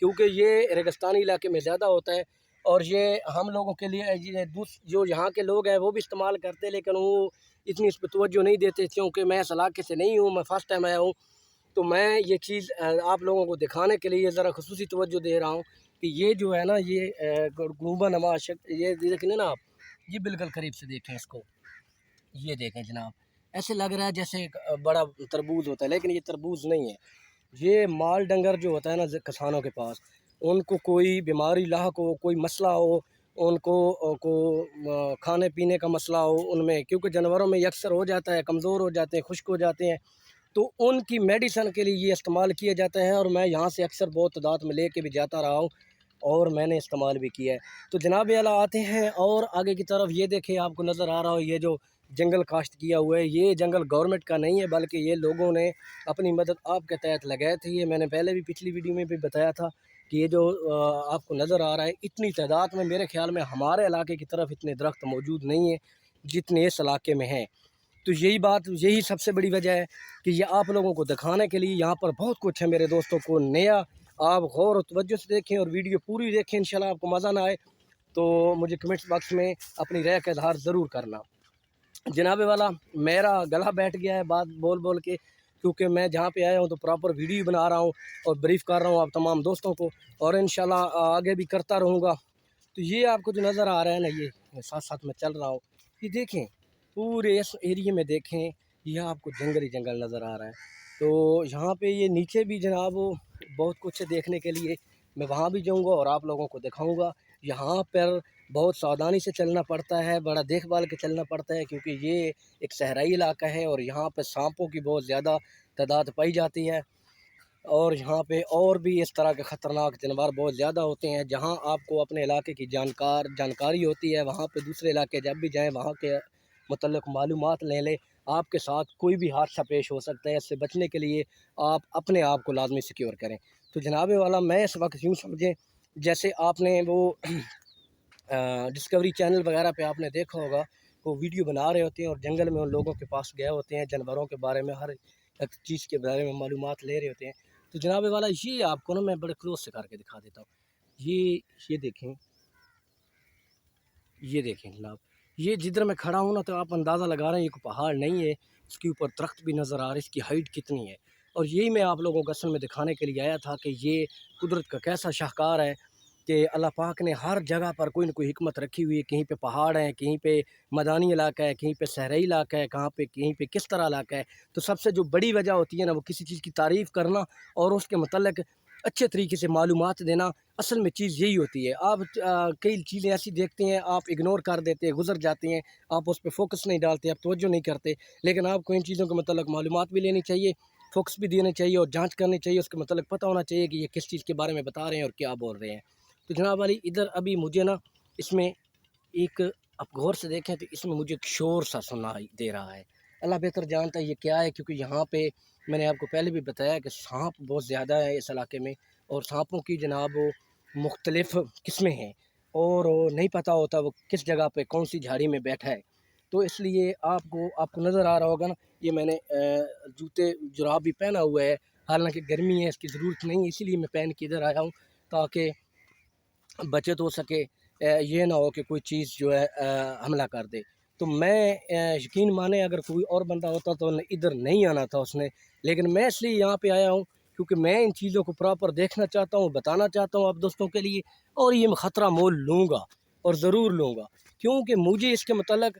کیونکہ یہ ریگستانی علاقے میں زیادہ ہوتا ہے، اور یہ ہم لوگوں کے لیے جو یہاں کے لوگ ہیں وہ بھی استعمال کرتے ہیں، لیکن وہ اتنی اس پہ توجہ نہیں دیتے، کیونکہ میں اس علاقے سے نہیں ہوں، میں فرسٹ ٹائم آیا ہوں، تو میں یہ چیز آپ لوگوں کو دکھانے کے لیے ذرا خصوصی توجہ دے رہا ہوں کہ یہ جو ہے نا، یہ گلوبا نما یہ دیکھیں نا آپ، یہ بالکل قریب سے دیکھیں اس کو، یہ دیکھیں جناب، ایسے لگ رہا ہے جیسے ایک بڑا تربوز ہوتا ہے، لیکن یہ تربوز نہیں ہے، یہ مال ڈنگر جو ہوتا ہے نا کسانوں کے پاس، ان کو کوئی بیماری لاحق ہو، کوئی مسئلہ ہو، ان کو کھانے پینے کا مسئلہ ہو ان میں، کیونکہ جانوروں میں یہ اکثر ہو جاتا ہے، کمزور ہو جاتے ہیں، خشک ہو جاتے ہیں، تو ان کی میڈیسن کے لیے یہ استعمال کیا جاتا ہے، اور میں یہاں سے اکثر بہت تعداد میں لے کے بھی جاتا رہا ہوں، اور میں نے استعمال بھی کیا ہے۔ تو جناب اعلیٰ آتے ہیں اور آگے کی طرف، یہ دیکھیں آپ کو نظر آ رہا ہو، یہ جو جنگل کاشت کیا ہوا ہے، یہ جنگل گورنمنٹ کا نہیں ہے، بلکہ یہ لوگوں نے اپنی مدد آپ کے تحت لگائے تھے۔ یہ میں نے پہلے بھی پچھلی ویڈیو میں بھی بتایا تھا کہ یہ جو آپ کو نظر آ رہا ہے، اتنی تعداد میں میرے خیال میں ہمارے علاقے کی طرف اتنے درخت موجود نہیں ہیں جتنے اس علاقے میں ہیں۔ تو یہی سب سے بڑی وجہ ہے کہ یہ آپ لوگوں کو دکھانے کے لیے یہاں پر بہت کچھ ہے میرے دوستوں کو نیا۔ آپ غور و توجہ سے دیکھیں اور ویڈیو پوری دیکھیں، انشاءاللہ آپ کو مزہ نہ آئے تو مجھے کمنٹس باکس میں اپنی رائے کا اظہار ضرور کرنا۔ جناب والا، میرا گلا بیٹھ گیا ہے بات بول بول کے، کیونکہ میں جہاں پہ آیا ہوں تو پراپر ویڈیو بنا رہا ہوں اور بریف کر رہا ہوں آپ تمام دوستوں کو، اور انشاءاللہ آگے بھی کرتا رہوں گا۔ تو یہ آپ کو جو نظر آ رہا ہے نا، یہ ساتھ ساتھ میں چل رہا ہوں، یہ دیکھیں پورے اس ایریے میں دیکھیں، یہ آپ کو جنگل ہی جنگل نظر آ رہا ہے۔ تو یہاں پہ یہ نیچے بھی جناب بہت کچھ ہے دیکھنے کے لیے، میں وہاں بھی جاؤں گا اور آپ لوگوں کو دکھاؤں گا۔ یہاں پر بہت ساودھانی سے چلنا پڑتا ہے، بڑا دیکھ بھال کے چلنا پڑتا ہے، کیونکہ یہ ایک صحرائی علاقہ ہے اور یہاں پہ سانپوں کی بہت زیادہ تعداد پائی جاتی ہے، اور یہاں پہ اور بھی اس طرح کے خطرناک جانور بہت زیادہ ہوتے ہیں۔ جہاں آپ کو اپنے علاقے کی جانکاری ہوتی ہے، وہاں پہ دوسرے علاقے جب بھی جائیں وہاں کے متعلق معلومات لے لیں۔ آپ کے ساتھ کوئی بھی حادثہ پیش ہو سکتا ہے، اس سے بچنے کے لیے آپ اپنے آپ کو لازمی سیکیور کریں۔ تو جناب والا، میں اس وقت یوں سمجھیں جیسے آپ نے وہ ڈسکوری چینل وغیرہ پہ آپ نے دیکھا ہوگا، وہ ویڈیو بنا رہے ہوتے ہیں اور جنگل میں ان لوگوں کے پاس گئے ہوتے ہیں، جانوروں کے بارے میں ہر ایک چیز کے بارے میں معلومات لے رہے ہوتے ہیں۔ تو جناب والا، یہ آپ کو نا میں بڑے کلوز سے کر کے دکھا دیتا ہوں۔ یہ دیکھیں جناب، یہ جدھر میں کھڑا ہوں نا، تو آپ اندازہ لگا رہے ہیں یہ کوئی پہاڑ نہیں ہے، اس کے اوپر درخت بھی نظر آ رہے ہیں، اس کی ہائٹ کتنی ہے، اور یہی میں آپ لوگوں کو اصل میں دکھانے کے لیے آیا تھا کہ یہ قدرت کا کیسا شاہکار ہے کہ اللہ پاک نے ہر جگہ پر کوئی نہ کوئی حکمت رکھی ہوئی ہے۔ کہیں پہ پہاڑ ہیں، کہیں پہ میدانی علاقہ ہے، کہیں پہ صحرائی علاقہ ہے، کہیں پہ کس طرح علاقہ ہے۔ تو سب سے جو بڑی وجہ ہوتی ہے نا، وہ کسی چیز کی تعریف کرنا اور اس کے متعلق اچھے طریقے سے معلومات دینا، اصل میں چیز یہی ہوتی ہے۔ آپ کئی چیزیں ایسی دیکھتے ہیں، آپ اگنور کر دیتے ہیں، گزر جاتے ہیں، آپ اس پہ فوکس نہیں ڈالتے، آپ توجہ نہیں کرتے، لیکن آپ کو ان چیزوں کے متعلق معلومات بھی لینی چاہیے، فوکس بھی دینے چاہیے اور جانچ کرنی چاہیے، اس کے متعلق پتہ ہونا چاہیے کہ یہ کس چیز کے بارے میں بتا رہے ہیں اور کیا بول رہے ہیں۔ تو جناب علی، ادھر ابھی مجھے نا اس میں ایک، آپ غور سے دیکھیں تو اس میں مجھے ایک شور سا سنائی دے رہا ہے، اللہ بہتر جانتا ہے یہ کیا ہے، کیونکہ یہاں پہ میں نے آپ کو پہلے بھی بتایا کہ سانپ بہت زیادہ ہے اس علاقے میں، اور سانپوں کی جناب مختلف قسمیں ہیں، اور نہیں پتہ ہوتا وہ کس جگہ پہ کون سی جھاڑی میں بیٹھا ہے۔ تو اس لیے آپ کو نظر آ رہا ہوگا نا، یہ میں نے جوتے جراب بھی پہنا ہوا ہے، حالانکہ گرمی ہے، اس کی ضرورت نہیں ہے، اسی لیے میں پہن کے ادھر آیا ہوں تاکہ بچت ہو سکے، یہ نہ ہو کہ کوئی چیز جو ہے حملہ کر دے۔ تو میں یقین مانے اگر کوئی اور بندہ ہوتا تو ادھر نہیں آنا تھا اس نے، لیکن میں اس لیے یہاں پہ آیا ہوں کیونکہ میں ان چیزوں کو پراپر دیکھنا چاہتا ہوں، بتانا چاہتا ہوں آپ دوستوں کے لیے، اور یہ میں خطرہ مول لوں گا اور ضرور لوں گا، کیونکہ مجھے اس کے متعلق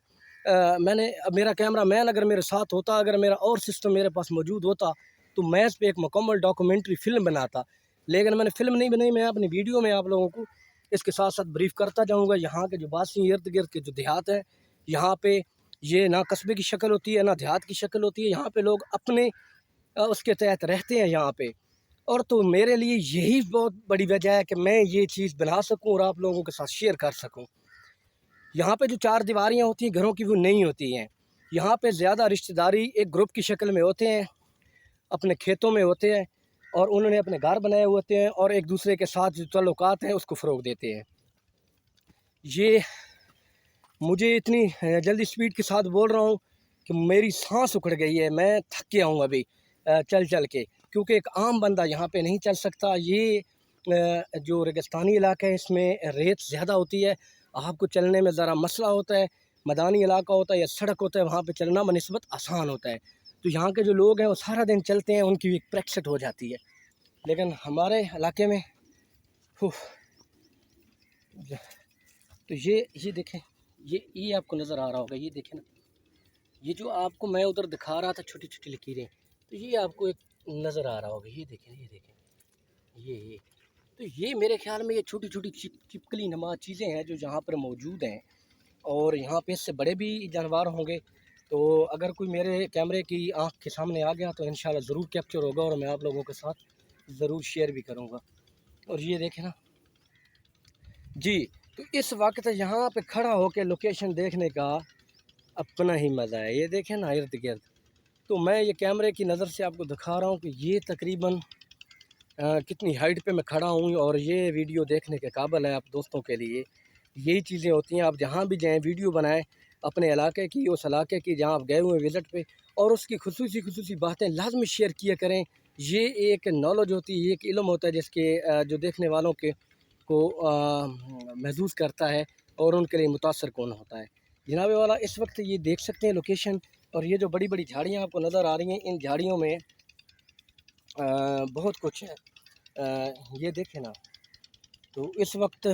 میرا کیمرہ مین اگر میرے ساتھ ہوتا، اگر میرا اور سسٹم میرے پاس موجود ہوتا تو میں اس پہ ایک مکمل ڈاکومنٹری فلم بناتا، لیکن میں نے فلم نہیں بنائی، میں اپنی ویڈیو میں آپ لوگوں کو اس کے ساتھ ساتھ بریف کرتا جاؤں گا۔ یہاں کے جو باسی ارد گرد کے جو دیہات ہیں، یہاں پہ یہ نہ قصبے کی شکل ہوتی ہے نہ دیہات کی شکل ہوتی ہے، یہاں پہ لوگ اپنے اس کے تحت رہتے ہیں یہاں پہ، اور تو میرے لیے یہی بہت بڑی وجہ ہے کہ میں یہ چیز بنا سکوں اور آپ لوگوں کے ساتھ شیئر کر سکوں۔ یہاں پہ جو چار دیواریاں ہوتی ہیں گھروں کی، وہ نہیں ہوتی ہیں، یہاں پہ زیادہ رشتہ داری ایک گروپ کی شکل میں ہوتے ہیں، اپنے کھیتوں میں ہوتے ہیں، اور انہوں نے اپنے گھر بنائے ہوتے ہیں اور ایک دوسرے کے ساتھ جو تعلقات ہیں اس کو فروغ دیتے ہیں۔ یہ مجھے اتنی جلدی سپیڈ کے ساتھ بول رہا ہوں کہ میری سانس اکھڑ گئی ہے، میں تھک گیا ہوں ابھی چل چل کے، کیونکہ ایک عام بندہ یہاں پہ نہیں چل سکتا۔ یہ جو ریگستانی علاقہ ہے اس میں ریت زیادہ ہوتی ہے، آپ کو چلنے میں ذرا مسئلہ ہوتا ہے۔ میدانی علاقہ ہوتا ہے یا سڑک ہوتا ہے وہاں پہ چلنا بنسبت آسان ہوتا ہے۔ تو یہاں کے جو لوگ ہیں وہ سارا دن چلتے ہیں، ان کی ایک پریکٹس ہو جاتی ہے۔ لیکن ہمارے علاقے میں تو یہ دیکھیں، یہ آپ کو نظر آ رہا ہوگا، یہ دیکھیں نا، یہ جو آپ کو میں ادھر دکھا رہا تھا چھوٹی چھوٹی لکیریں، تو یہ آپ کو ایک نظر آ رہا ہوگا، یہ دیکھیں یہ تو یہ میرے خیال میں یہ چھوٹی چھوٹی چپکلی نما چیزیں ہیں جو یہاں پر موجود ہیں، اور یہاں پہ اس سے بڑے بھی جانور ہوں گے۔ تو اگر کوئی میرے کیمرے کی آنکھ کے سامنے آ گیا تو انشاءاللہ ضرور کیپچر ہوگا اور میں آپ لوگوں کے ساتھ ضرور شیئر بھی کروں گا۔ اور یہ دیکھیں نا جی، تو اس وقت یہاں پہ کھڑا ہو کے لوکیشن دیکھنے کا اپنا ہی مزہ ہے۔ یہ دیکھیں نا ارد گرد، تو میں یہ کیمرے کی نظر سے آپ کو دکھا رہا ہوں کہ یہ تقریباً کتنی ہائٹ پہ میں کھڑا ہوں، اور یہ ویڈیو دیکھنے کے قابل ہے آپ دوستوں کے لیے۔ یہی چیزیں ہوتی ہیں، آپ جہاں بھی جائیں ویڈیو بنائیں اپنے علاقے کی، اس علاقے کی جہاں آپ گئے ہوئے وزٹ پہ، اور اس کی خصوصی باتیں لازمی شیئر کیا کریں۔ یہ ایک نالج ہوتی ہے، یہ ایک علم ہوتا ہے جس کے جو دیکھنے والوں کو محظوظ کرتا ہے اور ان کے لیے متاثر کون ہوتا ہے۔ جناب والا اس وقت یہ دیکھ سکتے ہیں لوکیشن، اور یہ جو بڑی بڑی جھاڑیاں آپ کو نظر آ رہی ہیں، ان جھاڑیوں میں بہت کچھ ہے۔ یہ دیکھیں نا، تو اس وقت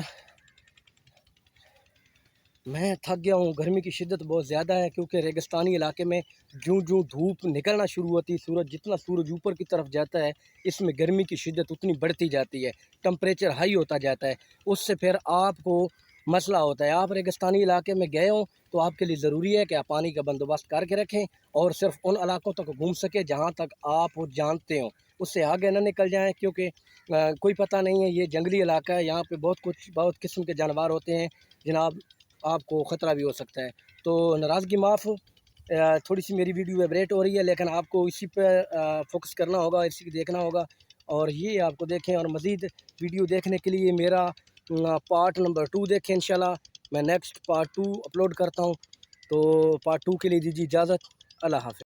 میں تھک گیا ہوں، گرمی کی شدت بہت زیادہ ہے، کیونکہ ریگستانی علاقے میں جوں دھوپ نکلنا شروع ہوتی ہے، جتنا سورج اوپر کی طرف جاتا ہے اس میں گرمی کی شدت اتنی بڑھتی جاتی ہے، ٹمپریچر ہائی ہوتا جاتا ہے، اس سے پھر آپ کو مسئلہ ہوتا ہے۔ آپ ریگستانی علاقے میں گئے ہوں تو آپ کے لیے ضروری ہے کہ آپ پانی کا بندوبست کر کے رکھیں، اور صرف ان علاقوں تک گھوم سکیں جہاں تک آپ جانتے ہوں، اس سے آگے نہ نکل جائیں، کیونکہ کوئی پتہ نہیں ہے، یہ جنگلی علاقہ ہے، یہاں پہ بہت قسم کے جانور ہوتے ہیں جناب، آپ کو خطرہ بھی ہو سکتا ہے۔ تو ناراضگی معاف، تھوڑی سی میری ویڈیو ویبریٹ ہو رہی ہے، لیکن آپ کو اسی پہ فوکس کرنا ہوگا، اسی کو دیکھنا ہوگا، اور یہ آپ کو دیکھیں، اور مزید ویڈیو دیکھنے کے لیے میرا پارٹ نمبر 2 دیکھیں انشاءاللہ۔ میں نیکسٹ پارٹ 2 اپلوڈ کرتا ہوں، تو پارٹ 2 کے لیے دیجیے اجازت۔ اللہ حافظ۔